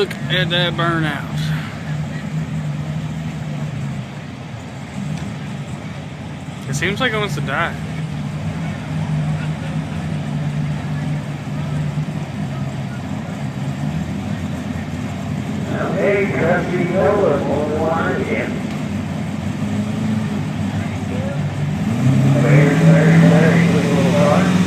look at that burnout. It seems like it wants to die. Hey, Dusty Miller, line again. Very, very, very little car.